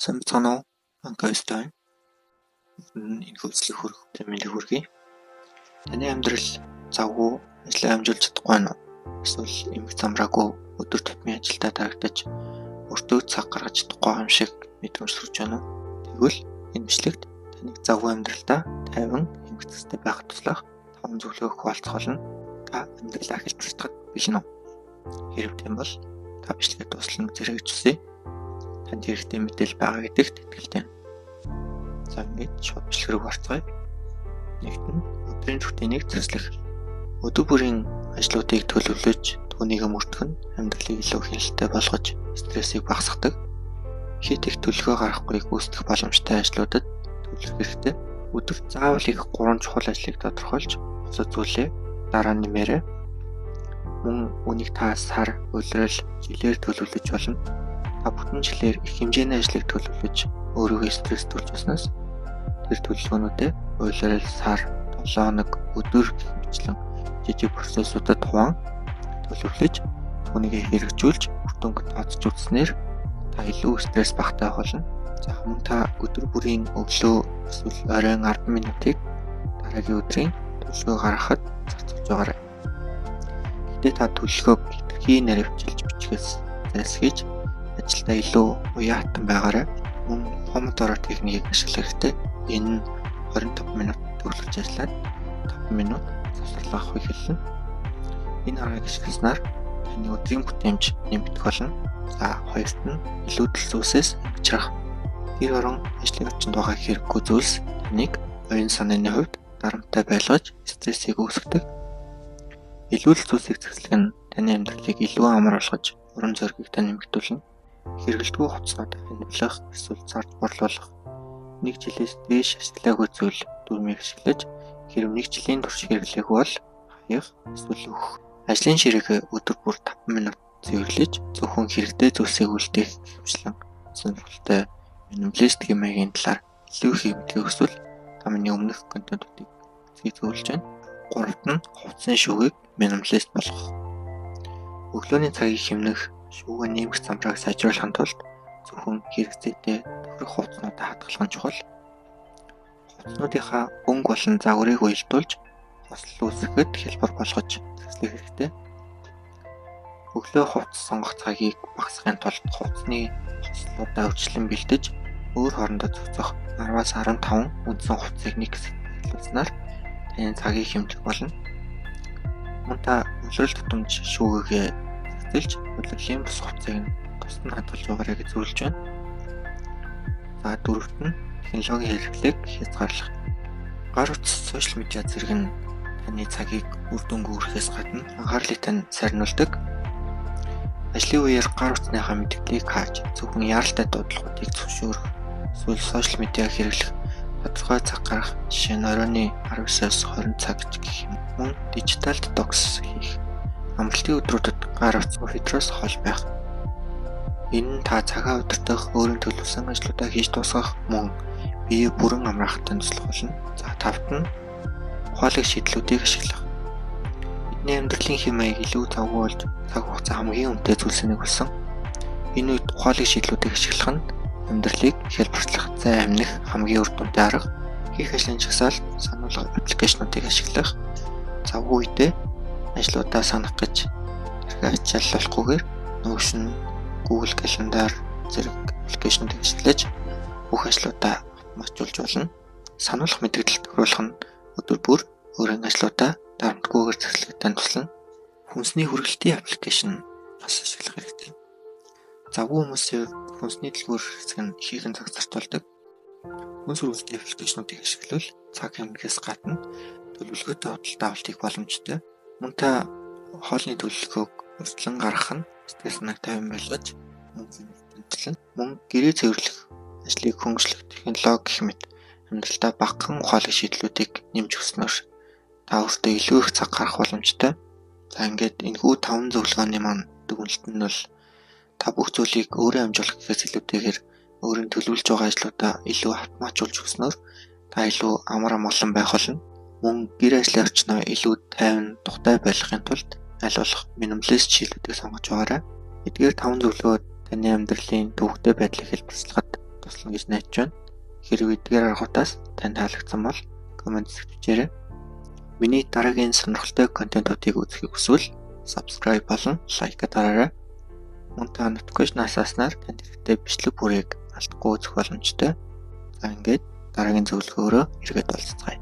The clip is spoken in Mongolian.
Сайн бацгаана уу? Анкайстай. Энэ хөсөлөх хүрэх мэндийг хүргэе. Таны амьдрал завгүй ажлаа амжуулж чадахгүй байна уу? Эсвэл эмх замраагүй өдөр тутмын ажилдаа тарагдаж өөртөө цаг гаргаж чадахгүй юм шиг мэдрэмж төрж байна уу? Тэгвэл энэ бичлэгт таныг завгүй амьдралдаа тайван эмгцэстэй байх туслах 5 зөвлөгөөг хуваалцах болно. Та амьдралаа хэлбэртгэх бэлэн үү? Хэрэг тийм бол та бичлэгээ дуслан үзээрэй гэж хүсье. Танд хэрэгтэй мэдээлэл байгаа гэдэгт итгэлтэй. За ингээд шууд бичлэг рүү орцгоё. Нэгт нь өдрийн рутиныг зэвслэх. Өдөр бүрийн ажлуудыг төлөвлөж, түүнийг мөрдөх нь амьдралыг илүү хяналттай болгож, стрессийг багасгадаг. Хит их төлөвлөгөө гаргахгүй гүйцэтгэх боломжтой ажлуудад төлөвлөх хэрэгтэй. Өдөрт заавал хийх 3 чухал ажлыг тодорхойлж, бусад зүйлээ дараа нь нэмээрэй. Мөн үнийг та сар, улирал, жилээр төлөвлөж болно. Та бүтэн жилээр их хэмжээний ажлыг төлөвлөж, өөрийгөө стресстүүлж байснаас тэр төлөвлөгөөнүүдэд улирал, сар, 7 хоног, өдөр гэх мэтлэн жижиг процессуудад хуваан төлөвлөж, түүнийг хэрэгжүүлж, үр дүнг тооцож үзснээр та илүү стресс багтаа болно. За мөн та өдөр бүрийн өглөө эсвэл оройн 10 минутыг дараагийн өдрийн төлөвлөгөө гаргахад зарцуулж байгаарай. Гэхдээ та төлөвлөгөөг хэтэрхий наривчилж бичгээс зайлсхийж ажилдаа илүү уяатан байгаарай. Мөн помодоро техникийг ашиглах хэрэгтэй. Энэ нь 25 минут төвлөрч ажиллаад 5 минут завсарлах авахыг хэлнэ. Энэ аргыг ашигласнаар таны өдрийн бүтээмж нэмэгдэх болно. За хоёрт нь илүүдэл зүйлсээс амжирах. Гэр орон ажлын орчинд байгаа хэрэггүй зүйлс таныг оюун санааны хувьд дарамттай байлгаж стрессийг үүсгэдэг. Илүүдэл зүйлсийг зэвслэх нь таны амьдралыг илүү амар болгож урам зоригийг нэмэгдүүлнэ. Хэрэглэдэггүй хувцснуудаа хянуулах, эсвэл зарж борлуулах. 1 жилээс дээш ашиглаагүй зүйл дүрмийг ашиглаж, хэрэв 1 жилийн турш хэрэглээгүй бол хаях, эсвэл өгөх. Ажлын ширээгээ өдөр бүр 5 минут цэвэрлэж, зөвхөн хэрэгтэй зүйлсийг үлдээх хэмжлэн сонирхолтой минималист хэмээгийн талаар илүү их мэдээ өсвөл та миний өмнөх контентуудыг зөвлөж байна. 3-т нь хувцсны шүүгийг минималист болгох. Өглөөний цагийг хэмнэх, шүүгээ нэмэх замбрааг сайжруулахын тулд зөвхөн хэрэгцээтэй тохирох хувцснуудаа хадгалах нь чухал. Хувцснуудынхаа өнгө болон загварыг уялдуулж, хослол үүсгэхэд хялбар болгож зэвслэх хэрэгтэй. Өглөө хувцас сонгох цагийг багасгахын тулд хувцсны хослолуудаа өвчлөн бэлдэж, өөр хоорондоо зохицох 10-аас 15 үндсэн хувцсыг нэг хэсэгт байрлуулснаар таны цагийг хэмжих болно. Мөн та улирал тутамж шүүгээгээ зэвсэлж, улирлын бус хувцсыг тусад нь хадгалж байгаарай гэж зөвлөж байна. За 4-т нь технологийн хэрэглээг хязгаарлах. Гар утас сошиал медиа зэрэг нь таны цагийг үр дүнгүй өрөхөөс гадна анхаарлыг тань сарниулдаг. Ажлын үеэр гар утасныхаа мэдээллийг хааж, зөвхөн яаралтай дуудлагуудыг зөвшөөрөх, эсвэл сошиал медиа хэрэглэх тодорхой цаг гарах, жишээ нь оройны 19-оос 20 цаг гэх юм. Мөн дижитал детокс хийх. Амралтын өдрүүдэд гар утас фильтроос хол байх. Энэ нь та цагаа удирдах, өөрийн төлөвлөсөн ажлуудаа хийж дуусгах, мөн биеэ бүрэн амраахтай туслах болно. За 5-т нь ухаалаг шийдлүүдийг ашиглах. Бидний амьдралын хэм маяг илүү завгүй болж, цаг хугацаа хамгийн үнэтэй зүйлсийг болсон. Энэ үед ухаалаг шийдлүүдийг ашиглах нь амьдралыг хялбарчлах, зай амних хамгийн үр дүнтэй арга. Хийх ажлын жагсаалт, сануулга аппликейшнуудыг ашиглах. Завгүй үедээ ажлуудаа санах гэж хэрэг ачааллахгүйгээр Notion, Google Calendar зэрэг аппликейшнуудыг ашиглаж бүх ажлуудаа автоматжуулж болно. Сануулгах мэдээлэл тохируулах нь өдөр бүр өөрийн ажлуудаа дарамтгүйгээр зэвслэхэд туслана. Хүнсний хүргэлтийн аппликейшн бас ашиглах хэрэгтэй. Завгүй хүмүүсийн хүнсний дэлгүүр хэсэг нь ихэнх цаг зарцуулдаг. Хүнс хүргэлтийн аппликейшнуудыг ашиглавал цаг хэмнэхээс гадна төлөвлөгөөтэй худалдаа авалтыг боломжтой. Мөн та хоолны төлөвлөгөөг өрсөлдөн гаргах нь сэтгэл санааг тайван байлгаж мөн гэрээ цэвэрлэх, ажлыг хөнгөлөх технологи гэх мэт амьдралдаа багахан ухаалаг шийдлүүдийг нэмж өгснөөр та өөртөө илүү их цаг гаргах боломжтой. За ингээд энэхүү 5 зөвлөгөөний маань дүгнэлт нь бол та бүх зүйлийг өөрөө амжуулах гэхээс илүүтэйгээр өөрийн төлөвлөж байгаа ажлуудаа илүү автоматжуулж өгснөөр та илүү амар амгалан байх болно. Мөн гэр ажлын орчноо илүү тайван, тухтай байлгахын тулд аль болох минималист шийдлүүдийг сонгож байгаарай. Эдгээр 5 зөвлөгөө таны амьдралын төвөгтэй байдлыг хэлбэрчлэхэд туслана гэж найдаж байна. Хэрвээ эдгээр аргуудаас танд таалагдсан бол комент хэсэгт бичээрэй. Миний дараагийн сонирхолтой контентуудыг үзэхийг хүсвэл subscribe болон лайк дараарай. Мөн та notification асааснаар танд хэрэгтэй бичлэг бүрийг алдахгүй үзэх боломжтой. За ингээд дараагийн зөвлөгөөрөө эргээд уулзцгаая.